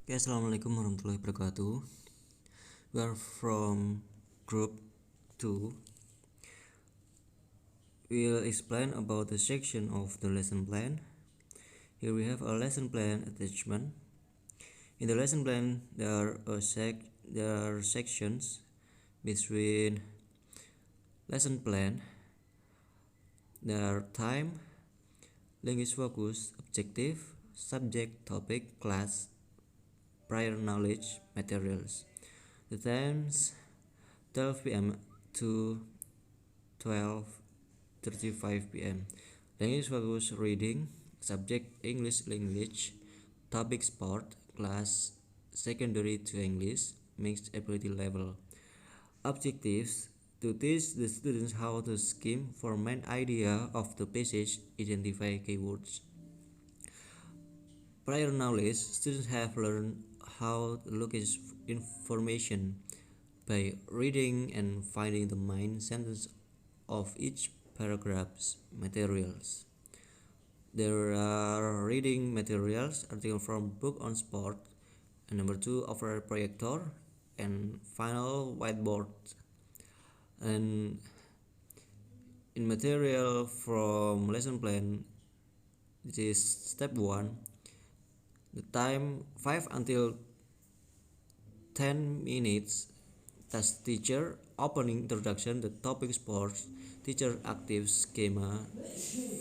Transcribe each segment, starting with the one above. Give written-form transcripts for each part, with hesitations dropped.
Oke, Assalamualaikum warahmatullahi wabarakatuh. We are from group 2. We'll explain about the section of the lesson plan. Here we have a lesson plan attachment. In the lesson plan, there are sections between lesson plan. There are time, language focus, objective, subject, topic, class, prior knowledge, materials. The times 12 p.m. to 12:35 p.m. Language focus reading, subject English language, topic sport, class secondary to English, mixed ability level. Objectives to teach the students how to skim for main idea of the passage, identify keywords. Prior knowledge, students have learned how to locate information by reading and finding the main sentence of each paragraph's materials. There are reading materials, article from book on sport, and number 2 overhead projector, and final whiteboard. And in material from lesson plan, this is step 1. The time 5 until 10 minutes. Task teacher opening introduction, the topic sports, teacher active schema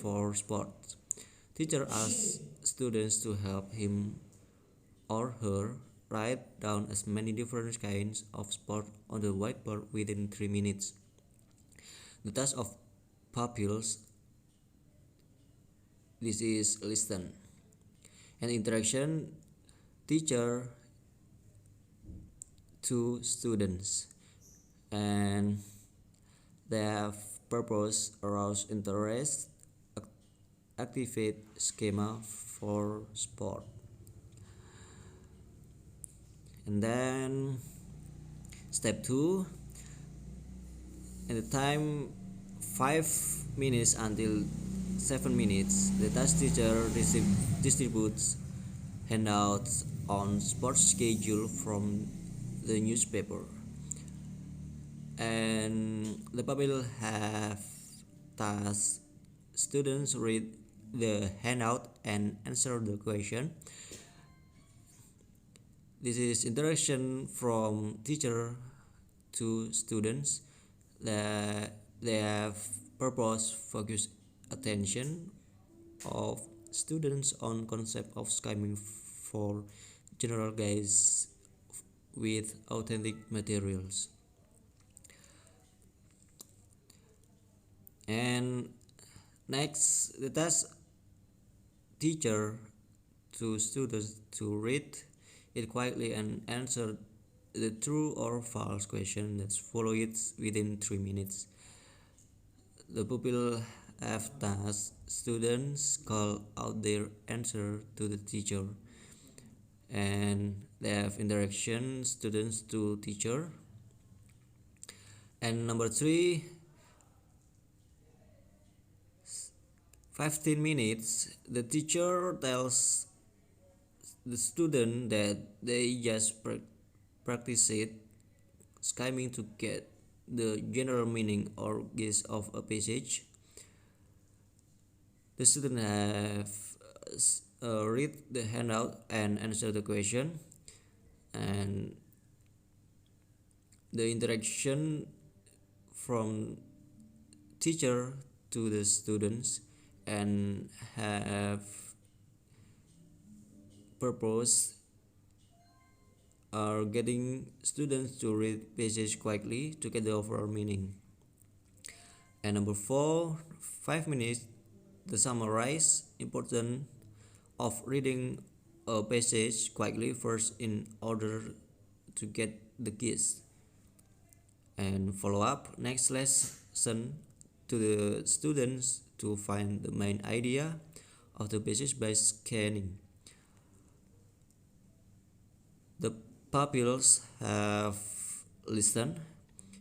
for sports. Teacher asks students to help him or her write down as many different kinds of sport on the whiteboard within 3 minutes. The task of pupils, this is listen. And interaction, teacher to students, and they have purpose, arouse interest, activate schema for sport. And then step 2, at the time 5 minutes until 7 minutes, the task teacher distributes handouts on sports schedule from the newspaper, and the pupil have task students read the handout and answer the question. This is interaction from teacher to students. They have purpose, focus, attention of students on concept of skimming for general guides with authentic materials. And next, the task teacher to students to read it quietly and answer the true or false question that follow it within 3 minutes. The pupil have task students call out their answer to the teacher, and they have interaction students to teacher. And number 3, 15 minutes, the teacher tells the student that they just practice it skimming to get the general meaning or gist of a passage. The student have read the handout and answer the question, and the interaction from teacher to the students and have purpose are getting students to read passage quietly to get the overall meaning. And number 4, 5 minutes, the summarize important of reading a passage quietly first in order to get the gist, and follow up next lesson to the students to find the main idea of the passage by scanning. The pupils have listened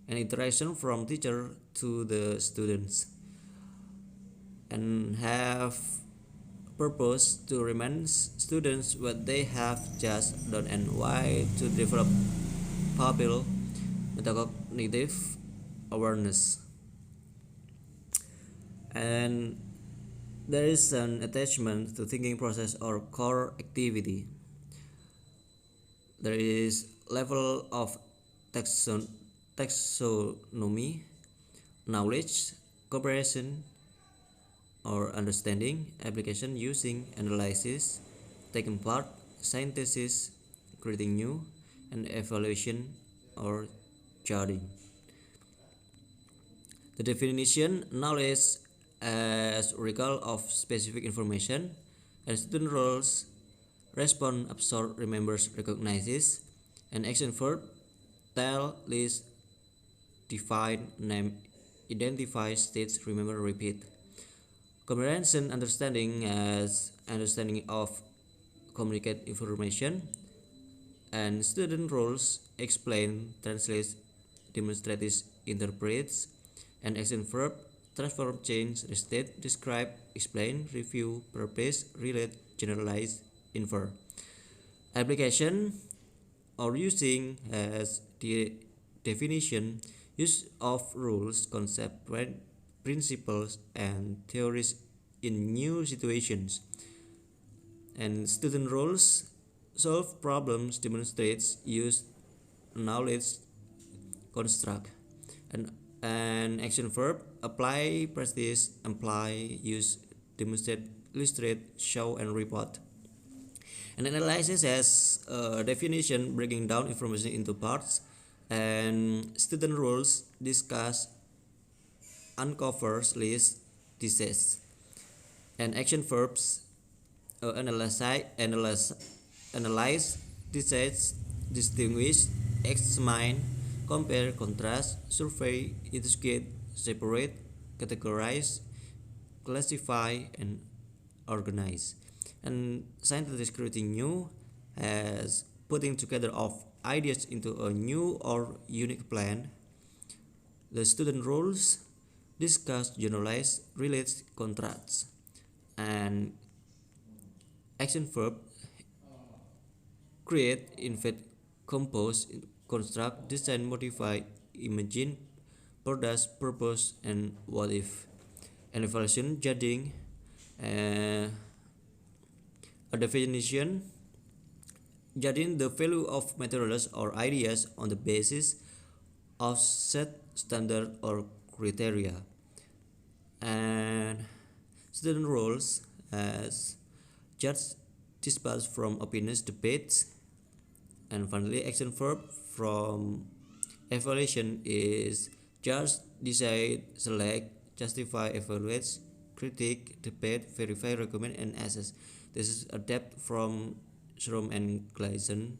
and interaction from teacher to the students and have purpose to remind students what they have just done and why to develop pupil metacognitive awareness. And there is an attachment to thinking process or core activity. There is level of taxonomy, knowledge, comparison or understanding, application using analysis, taking part, synthesis, creating new, and evaluation or judging. The definition knowledge as recall of specific information, and student roles respond, absorb, remembers, recognizes, and action verb tell, list, define, name, identify, states, remember, repeat. Comprehension understanding as understanding of communicate information, and student roles explain, translates, demonstrates, interprets, and action verb transform, change, restate, describe, explain, review, purpose, relate, generalize, infer. Application or using as the definition, use of rules, concepts, principles, and theories in new situations. And student roles solve problems, demonstrates, use knowledge, construct. And action verb apply, practice, apply, use, demonstrate, illustrate, show, and report. And analysis as a definition, breaking down information into parts. And student roles discuss, uncovers, list, decides. And action verbs analyze, decides, distinguish, examine, compare, contrast, survey, investigate, separate, categorize, classify, and organize. And scientists creating new as putting together of ideas into a new or unique plan. The student roles discuss, generalize, relates, contrasts. And action verb create, invent, compose, construct, design, modify, imagine, produce, purpose, and what if. And evaluation, judging, a definition, judging the value of materials or ideas on the basis of set standard or criteria. And student roles as judge, dispatch from opinions, debates. And finally, action verb from evaluation is judge, decide, select, justify, evaluate, critique, debate, verify, recommend, and assess. This is adapted from Schromm and Gleason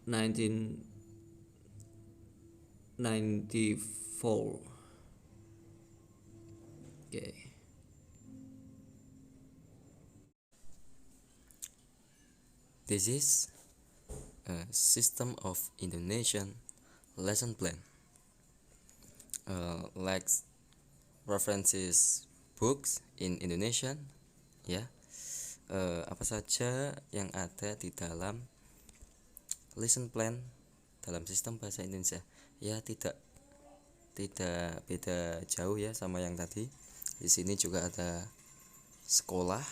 1994. Okay. This is a system of Indonesian lesson plan. Like references books in Indonesian, ya. Apa saja yang ada di dalam lesson plan dalam sistem bahasa Indonesia? Ya, tidak beda jauh ya sama yang tadi. Di sini juga ada sekolah,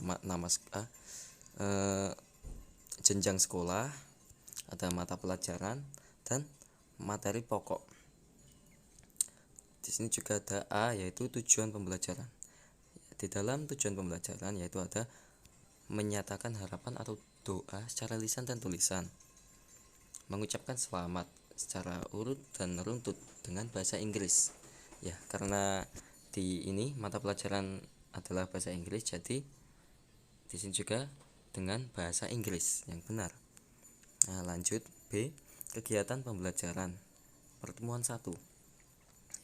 nama jenjang sekolah, ada mata pelajaran dan materi pokok. Di sini juga ada A, yaitu tujuan pembelajaran. Di dalam tujuan pembelajaran yaitu ada menyatakan harapan atau doa secara lisan dan tulisan, mengucapkan selamat secara urut dan runtut dengan bahasa Inggris. Ya, karena di ini mata pelajaran adalah bahasa Inggris, jadi di sini juga dengan bahasa Inggris yang benar. Nah, lanjut B, kegiatan pembelajaran. Pertemuan 1,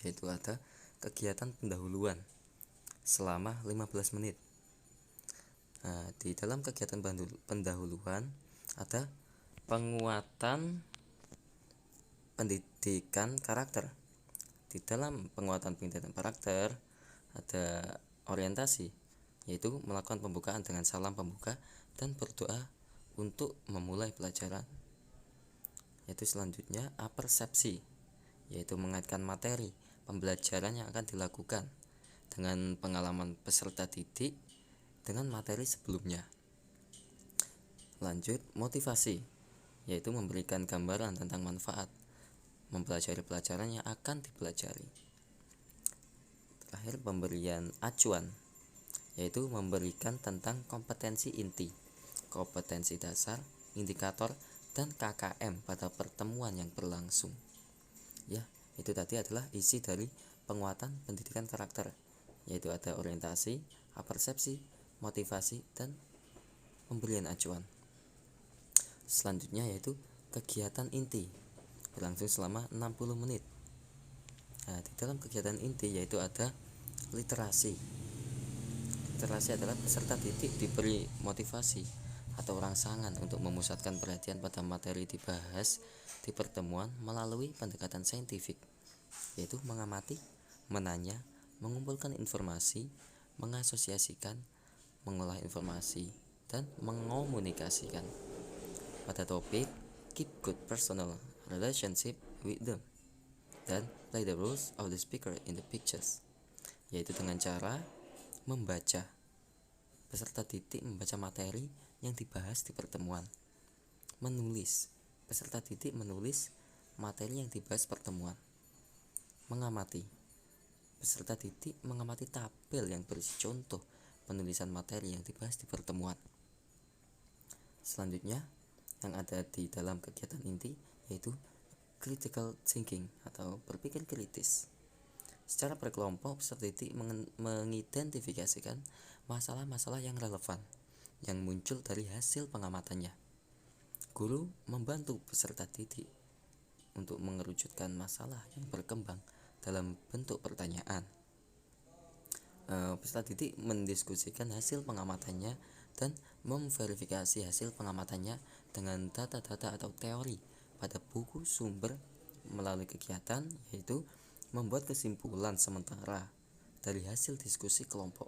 yaitu ada kegiatan pendahuluan selama 15 menit. Nah, di dalam kegiatan pendahuluan ada penguatan pendidikan karakter. Di dalam penguatan pendidikan karakter ada orientasi, yaitu melakukan pembukaan dengan salam pembuka dan berdoa untuk memulai pelajaran. Yaitu selanjutnya apersepsi, yaitu mengaitkan materi pembelajaran yang akan dilakukan dengan pengalaman peserta didik dengan materi sebelumnya. Lanjut, motivasi, yaitu memberikan gambaran tentang manfaat mempelajari pelajaran yang akan dipelajari. Terakhir, pemberian acuan, yaitu memberikan tentang kompetensi inti, kompetensi dasar, indikator, dan KKM pada pertemuan yang berlangsung. Ya, itu tadi adalah isi dari penguatan pendidikan karakter, yaitu ada orientasi, apersepsi, motivasi, dan pemberian acuan. Selanjutnya yaitu kegiatan inti, berlangsung selama 60 menit. Nah, di dalam kegiatan inti yaitu ada literasi. Literasi adalah peserta didik diberi motivasi atau rangsangan untuk memusatkan perhatian pada materi dibahas di pertemuan melalui pendekatan saintifik, yaitu mengamati, menanya, mengumpulkan informasi, mengasosiasikan, mengolah informasi, dan mengomunikasikan pada topik keep good personal relationship with them dan play the roles of the speaker in the pictures, yaitu dengan cara membaca. Peserta didik membaca materi yang dibahas di pertemuan. Menulis, peserta didik menulis materi yang dibahas pertemuan. Mengamati, peserta didik mengamati tabel yang berisi contoh penulisan materi yang dibahas di pertemuan. Selanjutnya yang ada di dalam kegiatan inti yaitu critical thinking atau berpikir kritis. Secara berkelompok, peserta didik mengidentifikasikan masalah-masalah yang relevan yang muncul dari hasil pengamatannya. Guru membantu peserta didik untuk mengerucutkan masalah yang berkembang dalam bentuk pertanyaan. Peserta didik mendiskusikan hasil pengamatannya dan memverifikasi hasil pengamatannya dengan data-data atau teori pada buku sumber melalui kegiatan, yaitu membuat kesimpulan sementara dari hasil diskusi kelompok,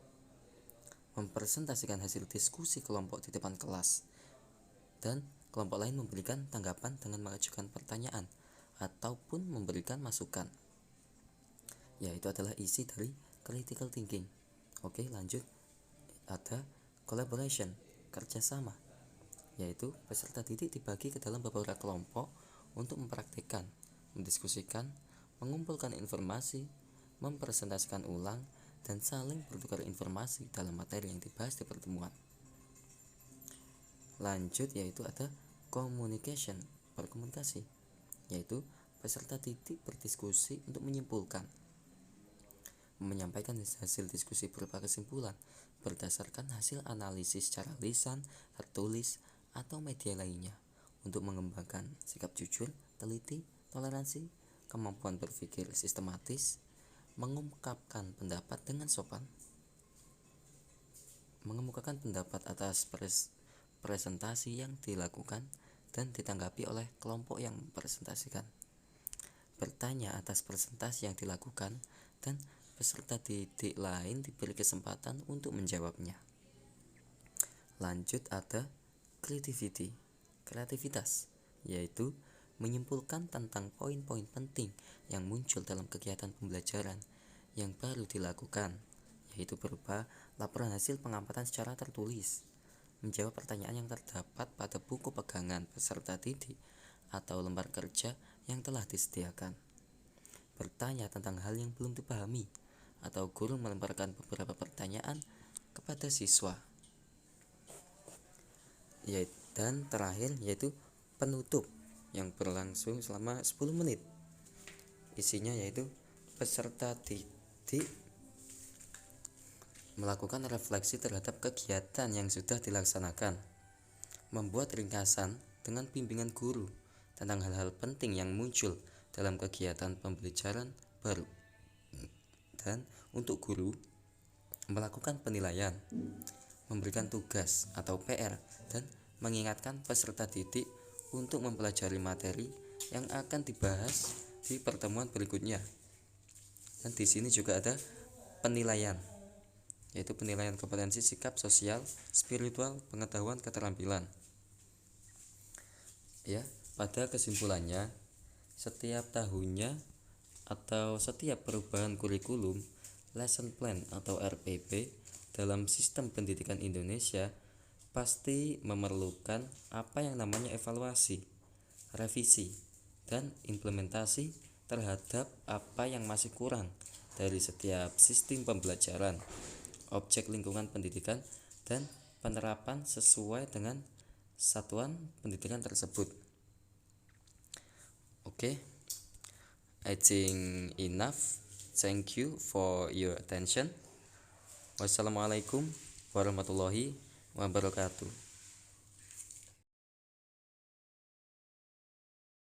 mempresentasikan hasil diskusi kelompok di depan kelas, dan kelompok lain memberikan tanggapan dengan mengajukan pertanyaan ataupun memberikan masukan. Ya, itu adalah isi dari critical thinking. Oke, lanjut. Ada collaboration, kerjasama, yaitu peserta didik dibagi ke dalam beberapa kelompok untuk mempraktikkan, mendiskusikan, mengumpulkan informasi, mempresentasikan ulang, dan saling bertukar informasi dalam materi yang dibahas di pertemuan. Lanjut, yaitu ada communication, berkomunikasi, yaitu peserta didik berdiskusi untuk menyimpulkan, menyampaikan hasil diskusi berupa kesimpulan berdasarkan hasil analisis secara lisan, tertulis, atau media lainnya untuk mengembangkan sikap jujur, teliti, toleransi, kemampuan berpikir sistematis, mengungkapkan pendapat dengan sopan, mengemukakan pendapat atas presentasi yang dilakukan dan ditanggapi oleh kelompok yang mempresentasikan, bertanya atas presentasi yang dilakukan, dan peserta didik lain diberi kesempatan untuk menjawabnya. Lanjut, ada creativity, kreativitas, yaitu menyimpulkan tentang poin-poin penting yang muncul dalam kegiatan pembelajaran yang baru dilakukan, yaitu berupa laporan hasil pengamatan secara tertulis, menjawab pertanyaan yang terdapat pada buku pegangan peserta didik atau lembar kerja yang telah disediakan, bertanya tentang hal yang belum dipahami, atau guru melemparkan beberapa pertanyaan kepada siswa. Dan terakhir yaitu penutup yang berlangsung selama 10 menit. Isinya yaitu peserta didik melakukan refleksi terhadap kegiatan yang sudah dilaksanakan, membuat ringkasan dengan bimbingan guru tentang hal-hal penting yang muncul dalam kegiatan pembelajaran baru, dan untuk guru melakukan penilaian, memberikan tugas atau PR, dan mengingatkan peserta didik untuk mempelajari materi yang akan dibahas di pertemuan berikutnya. Dan di sini juga ada penilaian, yaitu penilaian kompetensi sikap sosial, spiritual, pengetahuan, keterampilan. Ya, pada kesimpulannya, setiap tahunnya atau setiap perubahan kurikulum, lesson plan atau RPP dalam sistem pendidikan Indonesia pasti memerlukan apa yang namanya evaluasi, revisi, dan implementasi terhadap apa yang masih kurang dari setiap sistem pembelajaran, objek lingkungan pendidikan, dan penerapan sesuai dengan satuan pendidikan tersebut. Okay, I think enough. Thank you for your attention. Wassalamualaikum warahmatullahi wabarakatuh.